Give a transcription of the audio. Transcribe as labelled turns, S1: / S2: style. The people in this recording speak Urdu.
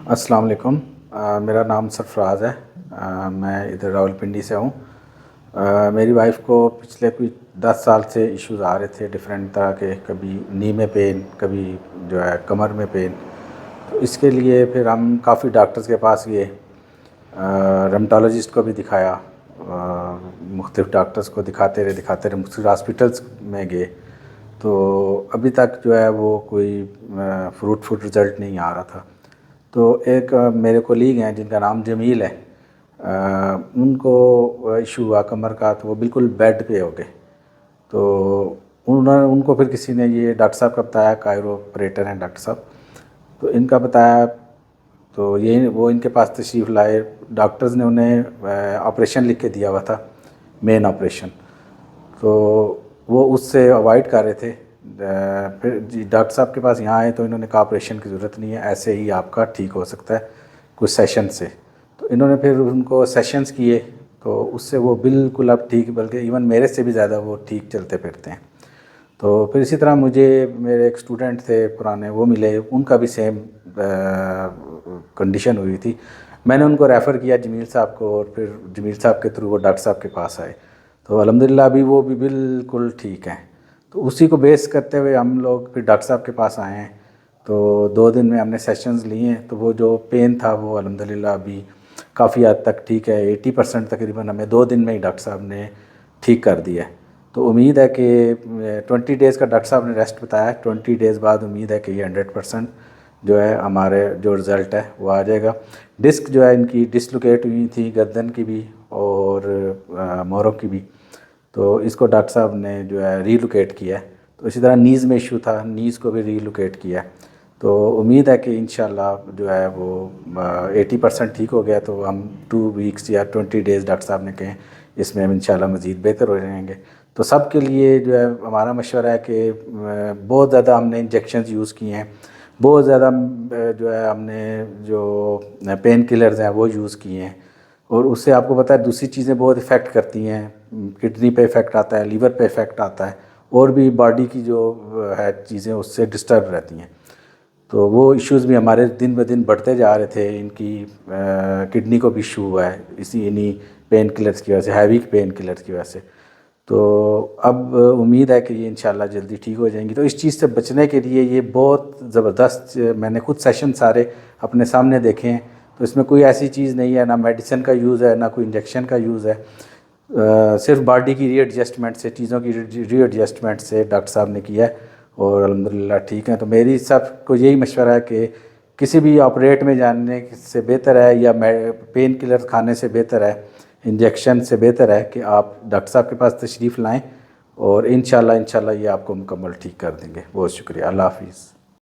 S1: السلام علیکم۔ میرا نام سرفراز ہے۔ میں ادھر راولپنڈی سے ہوں۔ میری وائف کو پچھلے کوئی 10 سال سے ایشوز آ رہے تھے ڈفرینٹ طرح کے، کبھی نی میں پین، کبھی جو ہے کمر میں پین۔ تو اس کے لیے پھر ہم کافی ڈاکٹرز کے پاس گئے، ریمٹالوجسٹ کو بھی دکھایا، مختلف ڈاکٹرز کو دکھاتے رہے مختلف ہاسپٹلس میں گئے، تو ابھی تک جو ہے وہ کوئی فروٹفل رزلٹ نہیں آ رہا تھا۔ تو ایک میرے کولیگ ہیں جن کا نام جمیل ہے، ان کو ایشو ہوا کمر کا، تو وہ بالکل بیڈ پہ ہو گئے۔ تو ان کو پھر کسی نے یہ ڈاکٹر صاحب کا بتایا، کائرو آپریٹر ہیں ڈاکٹر صاحب، تو ان کا بتایا، تو وہ ان کے پاس تشریف لائے۔ ڈاکٹرز نے انہیں آپریشن لکھ کے دیا ہوا تھا، مین آپریشن، تو وہ اس سے اوائڈ کر رہے تھے۔ پھر ڈاکٹر صاحب کے پاس یہاں آئے تو انہوں نے کہا آپریشن کی ضرورت نہیں ہے، ایسے ہی آپ کا ٹھیک ہو سکتا ہے کچھ سیشن سے۔ تو انہوں نے پھر ان کو سیشنز کیے، تو اس سے وہ بالکل اب ٹھیک، بلکہ ایون میرے سے بھی زیادہ وہ ٹھیک چلتے پھرتے ہیں۔ تو پھر اسی طرح مجھے میرے ایک اسٹوڈنٹ تھے پرانے، وہ ملے، ان کا بھی سیم کنڈیشن ہوئی تھی۔ میں نے ان کو ریفر کیا جمیل صاحب کو، اور پھر جمیل صاحب کے تھرو وہ ڈاکٹر صاحب کے پاس آئے، تو الحمدللہ ابھی وہ بھی بالکل ٹھیک ہیں۔ تو اسی کو بیس کرتے ہوئے ہم لوگ پھر ڈاکٹر صاحب کے پاس آئے ہیں، تو 2 دن میں ہم نے سیشنز لیے ہیں، تو وہ جو پین تھا وہ الحمدللہ ابھی کافی حد تک ٹھیک ہے، 80% تقریباً ہمیں 2 دن میں ہی ڈاکٹر صاحب نے ٹھیک کر دیا ہے۔ تو امید ہے کہ 20 ڈیز کا ڈاکٹر صاحب نے ریسٹ بتایا، 20 ڈیز بعد امید ہے کہ یہ 100% جو ہے ہمارے جو رزلٹ ہے وہ آ جائے گا۔ ڈسک جو ہے ان کی ڈسلوکیٹ ہوئی تھی، گردن کی بھی اور موروں کی بھی، تو اس کو ڈاکٹر صاحب نے جو ہے ری لوکیٹ کیا ہے۔ تو اسی طرح نیز میں ایشو تھا، نیز کو بھی ری لوکیٹ کیا ہے۔ تو امید ہے کہ انشاءاللہ جو ہے وہ 80% ٹھیک ہو گیا، تو ہم 2 ویکس یا 20 ڈیز ڈاکٹر صاحب نے کہیں اس میں ہم انشاءاللہ مزید بہتر ہو جائیں گے۔ تو سب کے لیے جو ہے ہمارا مشورہ ہے کہ بہت زیادہ ہم نے انجیکشنز یوز کیے ہیں، بہت زیادہ جو ہے ہم نے جو پین کلرز ہیں وہ یوز کیے ہیں، اور اس سے آپ کو پتہ ہے دوسری چیزیں بہت افیکٹ کرتی ہیں، کڈنی پہ افیکٹ آتا ہے، لیور پہ افیکٹ آتا ہے، اور بھی باڈی کی جو ہے چیزیں اس سے ڈسٹرب رہتی ہیں۔ تو وہ ایشوز بھی ہمارے دن بہ دن بڑھتے جا رہے تھے۔ ان کی کڈنی کو بھی ایشو ہوا ہے انہی پین کلرز کی وجہ سے، ہیوی پین کلرز کی وجہ سے۔ تو اب امید ہے کہ یہ انشاءاللہ جلدی ٹھیک ہو جائیں گی۔ تو اس چیز سے بچنے کے لیے یہ بہت زبردست، میں نے خود سیشن سارے اپنے سامنے دیکھے ہیں، تو اس میں کوئی ایسی چیز نہیں ہے، نہ میڈیسن کا یوز ہے، نہ کوئی انجیکشن کا یوز ہے، صرف باڈی کی ری ایڈجسٹمنٹ سے، چیزوں کی ری ایڈجسٹمنٹ سے ڈاکٹر صاحب نے کیا ہے، اور الحمدللہ ٹھیک ہیں۔ تو میری سب کو یہی مشورہ ہے کہ کسی بھی آپریٹ میں جانے سے بہتر ہے، یا پین کلر کھانے سے بہتر ہے، انجیکشن سے بہتر ہے کہ آپ ڈاکٹر صاحب کے پاس تشریف لائیں، اور انشاءاللہ یہ آپ کو مکمل ٹھیک کر دیں گے۔ بہت شکریہ، اللہ حافظ۔